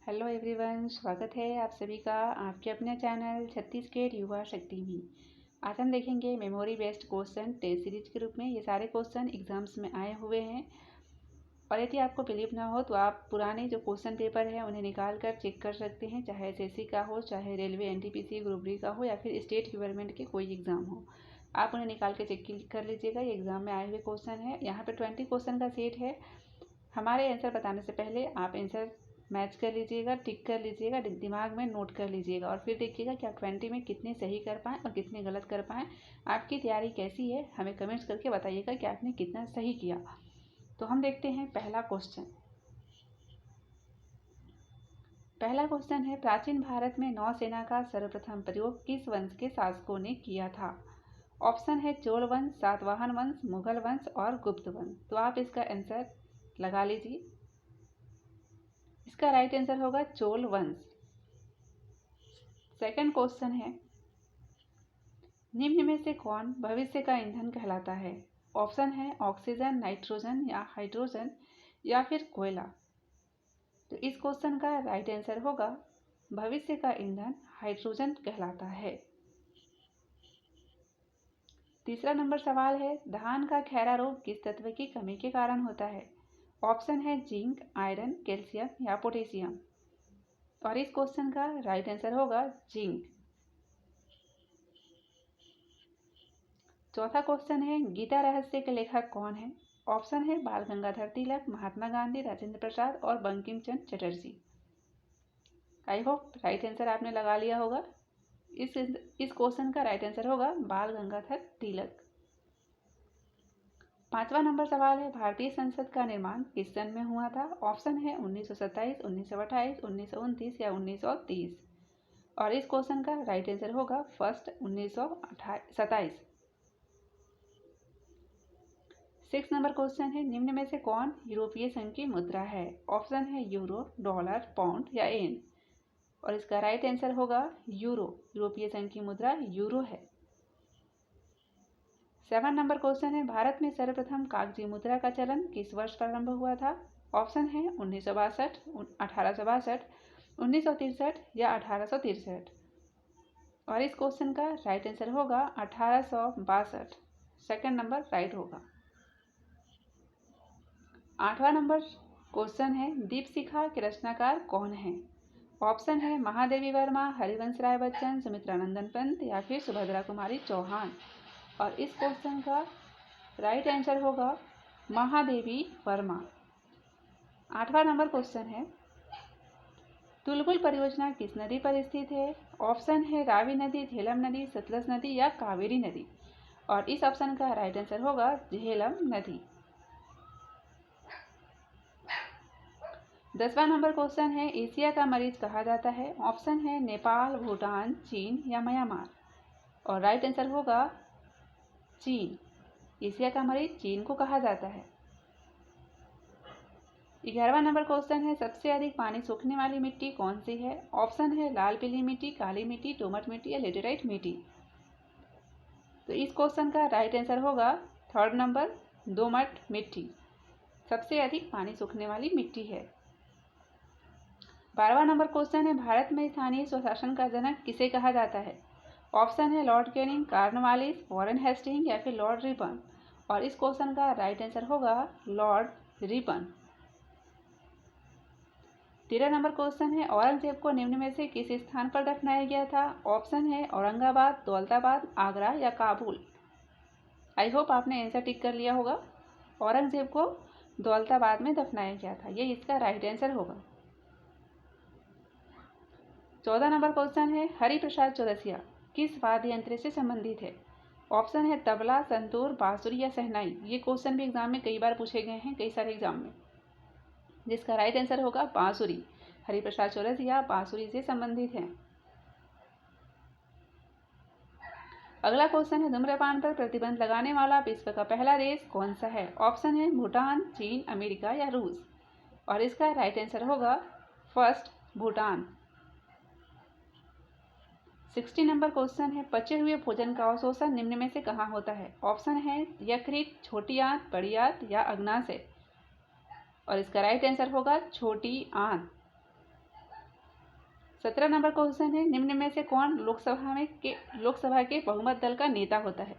Hello everyone, स्वागत है आप सभी का आपके अपने चैनल छत्तीसगढ़ युवा शक्ति में। आज हम देखेंगे memory based question test series के रूप में। ये सारे क्वेश्चन एग्जाम्स में आए हुए हैं और यदि आपको बिलीव ना हो तो आप पुराने जो क्वेश्चन पेपर है उन्हें निकाल कर चेक कर सकते हैं, चाहे एसएससी का हो, चाहे रेलवे एनटीपीसी ग्रुप डी का हो या फिर स्टेट गवर्नमेंट के कोई एग्ज़ाम हो। आप उन्हें निकाल के चेक कर लीजिएगा। ये एग्ज़ाम में आए हुए क्वेश्चन है। यहाँ पर 20 क्वेश्चन का सेट है। हमारे आंसर बताने से पहले आप आंसर मैच कर लीजिएगा, टिक कर लीजिएगा, दिमाग में नोट कर लीजिएगा और फिर देखिएगा कि आप 20 में कितने सही कर पाएँ और कितने गलत कर पाएँ। आपकी तैयारी कैसी है हमें कमेंट्स करके बताइएगा कि आपने कितना सही किया। तो हम देखते हैं पहला क्वेश्चन। पहला क्वेश्चन है, प्राचीन भारत में नौसेना का सर्वप्रथम प्रयोग किस वंश के शासकों ने किया था? ऑप्शन है चोल वंश, सातवाहन वंश, मुगल वंश और गुप्त वंश। तो आप इसका आंसर लगा लीजिए। इसका राइट आंसर होगा चोल वंश। सेकंड क्वेश्चन है, निम्न में से कौन भविष्य का ईंधन कहलाता है? ऑप्शन है ऑक्सीजन, नाइट्रोजन या हाइड्रोजन या फिर कोयला। तो इस क्वेश्चन का राइट आंसर होगा भविष्य का ईंधन हाइड्रोजन कहलाता है। तीसरा नंबर सवाल है, धान का खैरा रोग किस तत्व की कमी के कारण होता है? ऑप्शन है जिंक, आयरन, कैल्शियम या पोटेशियम। और इस क्वेश्चन का राइट आंसर होगा जिंक। चौथा क्वेश्चन है, गीता रहस्य के लेखक कौन है? ऑप्शन है बाल गंगाधर तिलक, महात्मा गांधी, राजेंद्र प्रसाद और Bankim Chandra Chatterjee. I hope right answer आपने लगा लिया होगा। इस क्वेश्चन का राइट आंसर होगा बाल गंगाधर तिलक। पांचवा नंबर सवाल है, भारतीय संसद का निर्माण किस सन में हुआ था? ऑप्शन है 1927, 1928, 1929 या 1930। और इस क्वेश्चन का राइट आंसर होगा फर्स्ट 1927। 6 नंबर क्वेश्चन है, निम्न में से कौन यूरोपीय संघ की मुद्रा है? ऑप्शन है यूरो, डॉलर, पाउंड या येन। और इसका राइट आंसर होगा यूरो। यूरोपीय संघ की मुद्रा यूरो है। 7 नंबर क्वेश्चन है, भारत में सर्वप्रथम कागजी मुद्रा का चलन किस वर्ष प्रारंभ हुआ था? ऑप्शन है 1962, 1862, 1963 या 1863। और इस क्वेश्चन का राइट आंसर होगा 1862। सेकंड नंबर राइट होगा। 8वां नंबर क्वेश्चन है, दीपशिखा के रचनाकार कौन है? ऑप्शन है महादेवी वर्मा, हरिवंश राय बच्चन, सुमित्रा नंदन पंत या फिर सुभद्रा कुमारी चौहान। और इस क्वेश्चन का राइट आंसर होगा महादेवी वर्मा। 8वां नंबर क्वेश्चन है, तुलबुल परियोजना किस नदी पर स्थित है? ऑप्शन है रावी नदी, झेलम नदी, सतलज नदी या कावेरी नदी। और इस ऑप्शन का राइट आंसर होगा झेलम नदी। 10वां नंबर क्वेश्चन है, एशिया का मरीज कहा जाता है? ऑप्शन है नेपाल, भूटान, चीन या म्यांमार। और राइट आंसर होगा चीन। एशिया का मरीज चीन को कहा जाता है। 11वां नंबर क्वेश्चन है, सबसे अधिक पानी सोखने वाली मिट्टी कौन सी है? ऑप्शन है लाल पीली मिट्टी, काली मिट्टी, दोमट मिट्टी या लेटेराइट मिट्टी। तो इस क्वेश्चन का राइट आंसर होगा थर्ड नंबर दोमट मिट्टी सबसे अधिक पानी सोखने वाली मिट्टी है। 12वां नंबर क्वेश्चन है, भारत में स्थानीय स्वशासन का जनक किसे कहा जाता है? ऑप्शन है Lord Canning, Cornwallis, Warren Hasting या फिर लॉर्ड रिपन। और इस क्वेश्चन का राइट आंसर होगा लॉर्ड रिपन। 13 नंबर क्वेश्चन है, औरंगजेब को निम्न में से किस स्थान पर दफनाया गया था? ऑप्शन है औरंगाबाद, दौलताबाद, आगरा या काबुल। आई होप आपने आंसर टिक कर लिया होगा। औरंगजेब को दौलताबाद में दफनाया गया था, ये इसका राइट आंसर होगा। 14 नंबर क्वेश्चन है, हरिप्रसाद चौरसिया किस वाद्य यंत्र से संबंधित है? ऑप्शन है तबला, संतूर, बांसुरी या शहनाई। ये क्वेश्चन भी एग्जाम में कई बार पूछे गए हैं, कई सारे एग्जाम में, जिसका राइट आंसर होगा बांसुरी। हरिप्रसाद चौरसिया बांसुरी से संबंधित हैं। अगला क्वेश्चन है, धूम्रपान पर प्रतिबंध लगाने वाला विश्व का पहला देश कौन सा है? ऑप्शन है भूटान, चीन, अमेरिका या रूस। और इसका राइट आंसर होगा फर्स्ट भूटान। 60 नंबर क्वेश्चन है, पचे हुए भोजन का अवशोषण निम्न में से कहाँ होता है? ऑप्शन है यकृत, छोटी आंत, बड़ी आंत या अग्नाशय। और इसका राइट आंसर होगा छोटी आंत। 17 नंबर क्वेश्चन है, निम्न में से कौन लोकसभा के बहुमत दल का नेता होता है?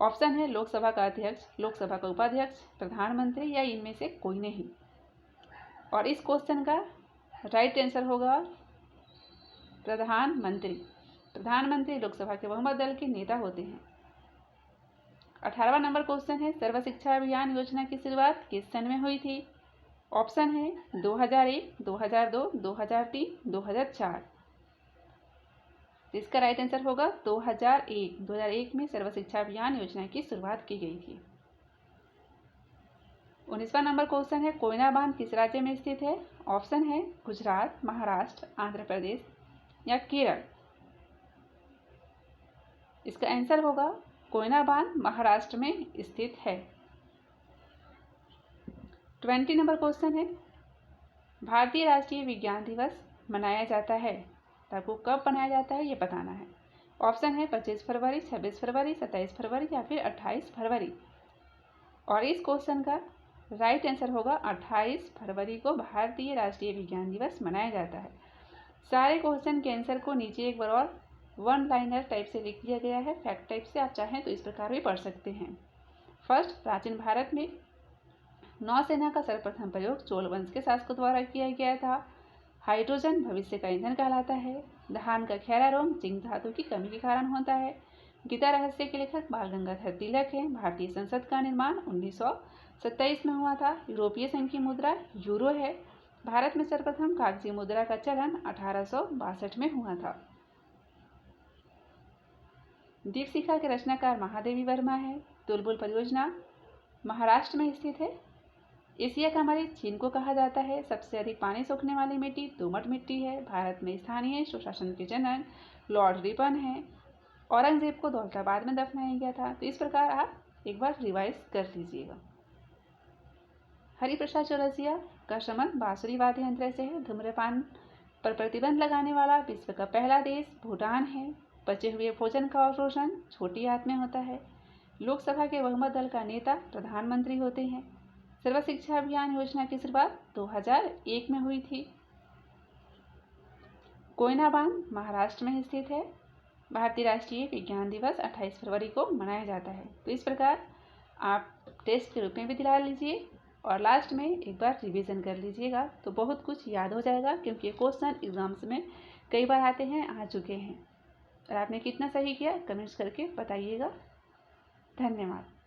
ऑप्शन है लोकसभा का अध्यक्ष, लोकसभा का उपाध्यक्ष, प्रधानमंत्री या इनमें से कोई नहीं। और इस क्वेश्चन का राइट आंसर होगा प्रधानमंत्री। प्रधानमंत्री लोकसभा के बहुमत दल के नेता होते हैं। 18वां नंबर क्वेश्चन है, सर्व शिक्षा अभियान योजना की शुरुआत किस सन में हुई थी? ऑप्शन है 2001, 2002, 2003, 2004। इसका राइट आंसर होगा 2001। 2001 में सर्व शिक्षा अभियान योजना की शुरुआत की गई थी। 19वां नंबर क्वेश्चन है, कोयना बांध किस राज्य में स्थित है? ऑप्शन है गुजरात, महाराष्ट्र, आंध्र प्रदेश या केरल। इसका आंसर होगा कोयना बांध महाराष्ट्र में स्थित है। 20 नंबर क्वेश्चन है, भारतीय राष्ट्रीय विज्ञान दिवस मनाया जाता है, तो आपको कब मनाया जाता है ये बताना है। ऑप्शन है 25 फरवरी, 26 फरवरी, 27 फरवरी या फिर 28 फरवरी। और इस क्वेश्चन का राइट आंसर होगा 28 फरवरी को भारतीय राष्ट्रीय विज्ञान दिवस मनाया जाता है। सारे क्वेश्चन के आंसर को नीचे एक बार और वन लाइनर टाइप से लिख दिया गया है, फैक्ट टाइप से। आप चाहें तो इस प्रकार भी पढ़ सकते हैं। फर्स्ट, प्राचीन भारत में नौसेना का सर्वप्रथम प्रयोग चोल वंश के शासकों द्वारा किया गया था। हाइड्रोजन भविष्य का ईंधन कहलाता है। धान का खैरा रोग जिंक धातु की कमी के कारण होता है। गीता रहस्य के लेखक बाल गंगाधर तिलक हैं। भारतीय संसद का निर्माण 1927 में हुआ था। यूरोपीय संघ की मुद्रा यूरो है। भारत में सर्वप्रथम कागजी मुद्रा का चलन 1862 में हुआ था। दीपशिखा के रचनाकार महादेवी वर्मा है। तुलबुल परियोजना महाराष्ट्र में स्थित है। एशिया का मरीज चीन को कहा जाता है। सबसे अधिक पानी सोखने वाली मिट्टी दोमट मिट्टी है। भारत में स्थानीय सुशासन के जनक लॉर्ड रिपन है। औरंगजेब को दौलताबाद में दफनाया गया था। तो इस प्रकार आप एक बार रिवाइज कर लीजिएगा। हरिप्रसाद चौरसिया का संबंध बांसुरी वाद्य यंत्र से है। धूम्रपान पर प्रतिबंध लगाने वाला विश्व का पहला देश भूटान है। बचे हुए भोजन का अवशोषण छोटी आंत में होता है। लोकसभा के बहुमत दल का नेता प्रधानमंत्री होते हैं। सर्व शिक्षा अभियान योजना की शुरुआत 2001 में हुई थी। कोयना बांध महाराष्ट्र में स्थित है। भारतीय राष्ट्रीय विज्ञान दिवस 28 फरवरी को मनाया जाता है। तो इस प्रकार आप टेस्ट के रूप में भी दिला लीजिए और लास्ट में एक बार रिवीजन कर लीजिएगा, तो बहुत कुछ याद हो जाएगा, क्योंकि ये क्वेश्चन एग्जाम्स में कई बार आते हैं, आ चुके हैं। और आपने कितना सही किया कमेंट्स करके बताइएगा। धन्यवाद।